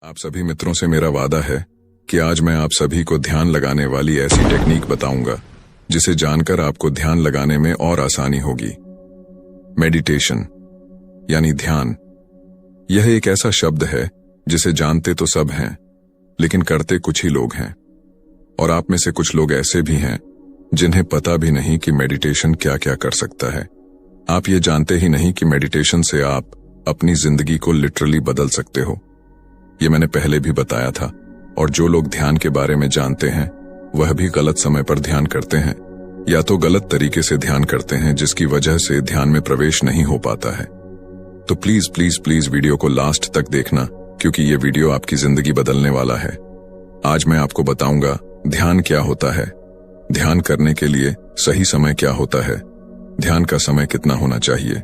आप सभी मित्रों से मेरा वादा है कि आज मैं आप सभी को ध्यान लगाने वाली ऐसी टेक्निक बताऊंगा जिसे जानकर आपको ध्यान लगाने में और आसानी होगी। मेडिटेशन यानी ध्यान, यह एक ऐसा शब्द है जिसे जानते तो सब हैं, लेकिन करते कुछ ही लोग हैं। और आप में से कुछ लोग ऐसे भी हैं जिन्हें पता भी नहीं कि मेडिटेशन क्या क्या कर सकता है। आप ये जानते ही नहीं कि मेडिटेशन से आप अपनी जिंदगी को लिटरली बदल सकते हो। ये मैंने पहले भी बताया था। और जो लोग ध्यान के बारे में जानते हैं वह भी गलत समय पर ध्यान करते हैं, या तो गलत तरीके से ध्यान करते हैं जिसकी वजह से ध्यान में प्रवेश नहीं हो पाता है। तो प्लीज प्लीज प्लीज वीडियो को लास्ट तक देखना, क्योंकि ये वीडियो आपकी जिंदगी बदलने वाला है। आज मैं आपको बताऊंगा ध्यान क्या होता है, ध्यान करने के लिए सही समय क्या होता है, ध्यान का समय कितना होना चाहिए,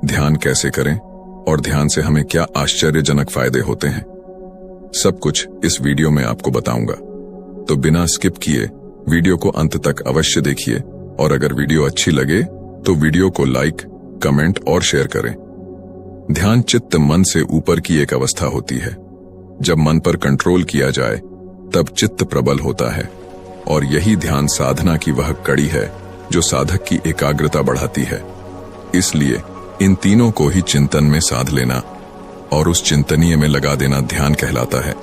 ध्यान कैसे करें और ध्यान से हमें क्या आश्चर्यजनक फायदे होते हैं। सब कुछ इस वीडियो में आपको बताऊंगा। तो बिना स्किप किए वीडियो को अंत तक अवश्य देखिए, और अगर वीडियो अच्छी लगे तो वीडियो को लाइक, कमेंट और शेयर करें। ध्यान चित्त मन से ऊपर की एक अवस्था होती है। जब मन पर कंट्रोल किया जाए तब चित्त प्रबल होता है, और यही ध्यान साधना की वह कड़ी है जो साधक की एकाग्रता बढ़ाती है। इसलिए इन तीनों को ही चिंतन में साध लेना और उस चिंतनीय में लगा देना ध्यान कहलाता है,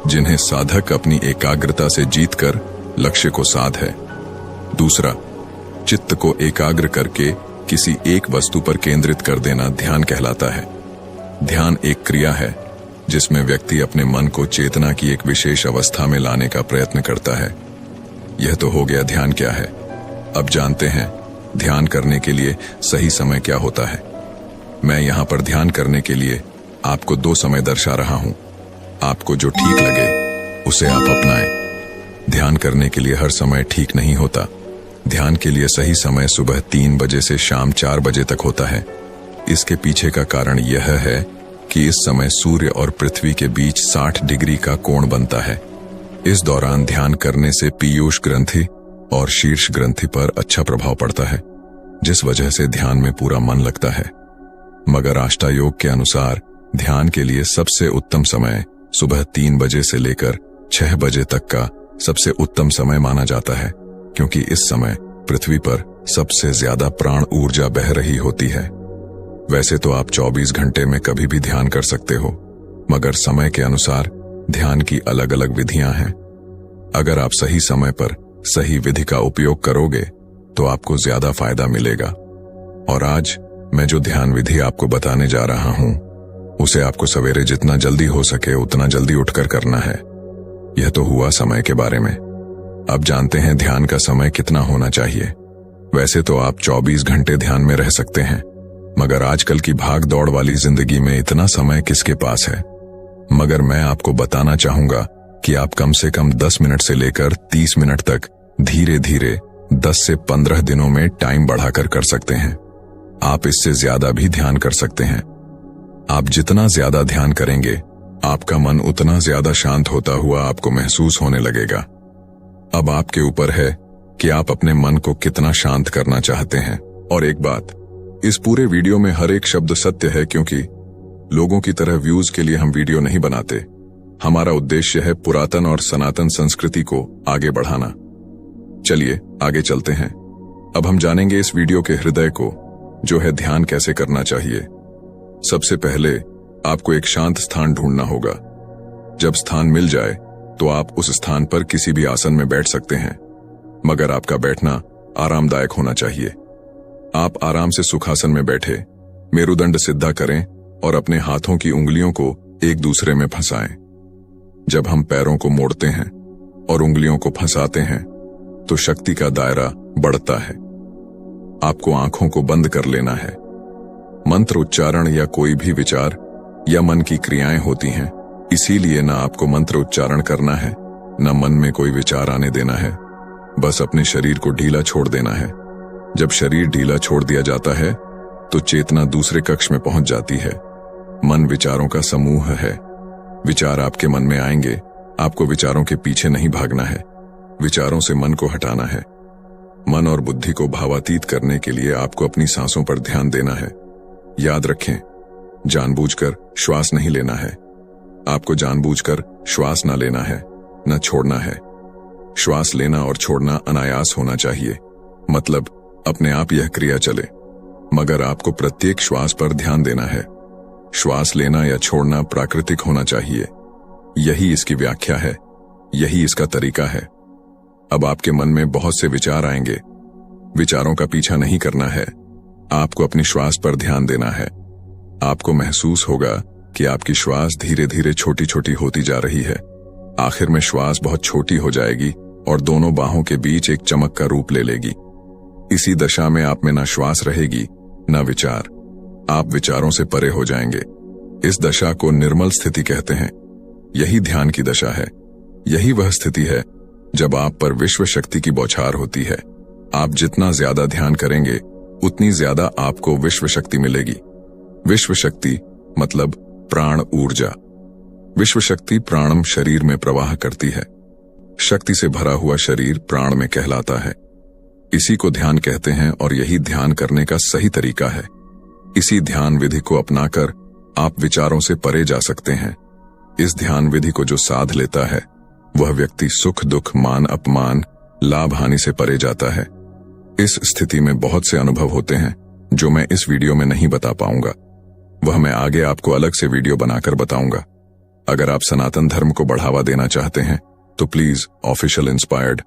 जिन्हें साधक अपनी एकाग्रता से जीतकर लक्ष्य को साध है। दूसरा, चित्त को एकाग्र करके किसी एक वस्तु पर केंद्रित कर देना ध्यान कहलाता है। ध्यान एक क्रिया है जिसमें व्यक्ति अपने मन को चेतना की एक विशेष अवस्था में लाने का प्रयत्न करता है। यह तो हो गया ध्यान क्या है। अब जानते हैं ध्यान करने के लिए सही समय क्या होता है। मैं यहाँ पर ध्यान करने के लिए आपको 2 समय दर्शा रहा हूँ। आपको जो ठीक लगे उसे आप अपनाएं। ध्यान करने के लिए हर समय ठीक नहीं होता। ध्यान के लिए सही समय सुबह 3 बजे से शाम 4 बजे तक होता है। इसके पीछे का कारण यह है कि इस समय सूर्य और पृथ्वी के बीच 60 डिग्री का कोण बनता है। इस दौरान ध्यान करने से पीयूष ग्रंथि और शीर्ष ग्रंथि पर अच्छा प्रभाव पड़ता है, जिस वजह से ध्यान में पूरा मन लगता है। मगर अष्टायोग के अनुसार ध्यान के लिए सबसे उत्तम समय सुबह 3 बजे से लेकर 6 बजे तक का सबसे उत्तम समय माना जाता है, क्योंकि इस समय पृथ्वी पर सबसे ज्यादा प्राण ऊर्जा बह रही होती है। वैसे तो आप 24 घंटे में कभी भी ध्यान कर सकते हो, मगर समय के अनुसार ध्यान की अलग अलग विधियां हैं। अगर आप सही समय पर सही विधि का उपयोग करोगे तो आपको ज्यादा फायदा मिलेगा। और आज मैं जो ध्यान विधि आपको बताने जा रहा हूं उसे आपको सवेरे जितना जल्दी हो सके उतना जल्दी उठकर करना है। यह तो हुआ समय के बारे में। अब जानते हैं ध्यान का समय कितना होना चाहिए। वैसे तो आप 24 घंटे ध्यान में रह सकते हैं, मगर आजकल की भाग दौड़ वाली जिंदगी में इतना समय किसके पास है। मगर मैं आपको बताना चाहूंगा कि आप कम से कम 10 मिनट से लेकर 30 मिनट तक धीरे धीरे 10 से 15 दिनों में टाइम बढ़ाकर कर सकते हैं। आप इससे ज्यादा भी ध्यान कर सकते हैं। आप जितना ज्यादा ध्यान करेंगे आपका मन उतना ज्यादा शांत होता हुआ आपको महसूस होने लगेगा। अब आपके ऊपर है कि आप अपने मन को कितना शांत करना चाहते हैं। और एक बात, इस पूरे वीडियो में हर एक शब्द सत्य है, क्योंकि लोगों की तरह व्यूज के लिए हम वीडियो नहीं बनाते। हमारा उद्देश्य है पुरातन और सनातन संस्कृति को आगे बढ़ाना। चलिए आगे चलते हैं। अब हम जानेंगे इस वीडियो के हृदय को, जो है ध्यान कैसे करना चाहिए। सबसे पहले आपको एक शांत स्थान ढूंढना होगा। जब स्थान मिल जाए तो आप उस स्थान पर किसी भी आसन में बैठ सकते हैं, मगर आपका बैठना आरामदायक होना चाहिए। आप आराम से सुखासन में बैठे, मेरुदंड सीधा करें और अपने हाथों की उंगलियों को एक दूसरे में फंसाएं। जब हम पैरों को मोड़ते हैं और उंगलियों को फंसाते हैं तो शक्ति का दायरा बढ़ता है। आपको आंखों को बंद कर लेना है। मंत्र उच्चारण या कोई भी विचार या मन की क्रियाएं होती हैं, इसीलिए ना आपको मंत्र उच्चारण करना है, न मन में कोई विचार आने देना है। बस अपने शरीर को ढीला छोड़ देना है। जब शरीर ढीला छोड़ दिया जाता है तो चेतना दूसरे कक्ष में पहुंच जाती है। मन विचारों का समूह है। विचार आपके मन में आएंगे, आपको विचारों के पीछे नहीं भागना है, विचारों से मन को हटाना है। मन और बुद्धि को भावातीत करने के लिए आपको अपनी सांसों पर ध्यान देना है। याद रखें, जानबूझकर श्वास नहीं लेना है। आपको जानबूझकर श्वास न लेना है, न छोड़ना है। श्वास लेना और छोड़ना अनायास होना चाहिए, मतलब अपने आप यह क्रिया चले, मगर आपको प्रत्येक श्वास पर ध्यान देना है। श्वास लेना या छोड़ना प्राकृतिक होना चाहिए। यही इसकी व्याख्या है, यही इसका तरीका है। अब आपके मन में बहुत से विचार आएंगे। विचारों का पीछा नहीं करना है, आपको अपनी श्वास पर ध्यान देना है। आपको महसूस होगा कि आपकी श्वास धीरे धीरे छोटी छोटी होती जा रही है। आखिर में श्वास बहुत छोटी हो जाएगी और दोनों बाहों के बीच एक चमक का रूप ले लेगी। इसी दशा में आप में न श्वास रहेगी न विचार। आप विचारों से परे हो जाएंगे। इस दशा को निर्मल स्थिति कहते हैं। यही ध्यान की दशा है। यही वह स्थिति है जब आप पर विश्व शक्ति की बौछार होती है। आप जितना ज्यादा ध्यान करेंगे उतनी ज्यादा आपको विश्व शक्ति मिलेगी। विश्व शक्ति मतलब प्राण ऊर्जा। विश्व शक्ति प्राणम शरीर में प्रवाह करती है। शक्ति से भरा हुआ शरीर प्राण में कहलाता है। इसी को ध्यान कहते हैं और यही ध्यान करने का सही तरीका है। इसी ध्यान विधि को अपनाकर आप विचारों से परे जा सकते हैं। इस ध्यान विधि को जो साध लेता है वह व्यक्ति सुख दुख मान अपमान लाभ हानि से परे जाता है। इस स्थिति में बहुत से अनुभव होते हैं जो मैं इस वीडियो में नहीं बता पाऊंगा। वह मैं आगे आपको अलग से वीडियो बनाकर बताऊंगा। अगर आप सनातन धर्म को बढ़ावा देना चाहते हैं तो प्लीज ऑफिशियल इंस्पायर्ड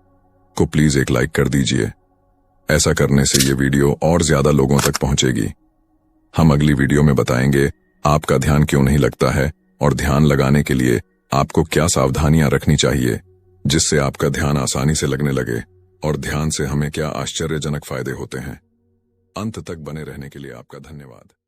को प्लीज एक लाइक कर दीजिए। ऐसा करने से ये वीडियो और ज्यादा लोगों तक पहुंचेगी। हम अगली वीडियो में बताएंगे आपका ध्यान क्यों नहीं लगता है और ध्यान लगाने के लिए आपको क्या सावधानियां रखनी चाहिए जिससे आपका ध्यान आसानी से लगने लगे और ध्यान से हमें क्या आश्चर्यजनक फायदे होते हैं। अंत तक बने रहने के लिए आपका धन्यवाद।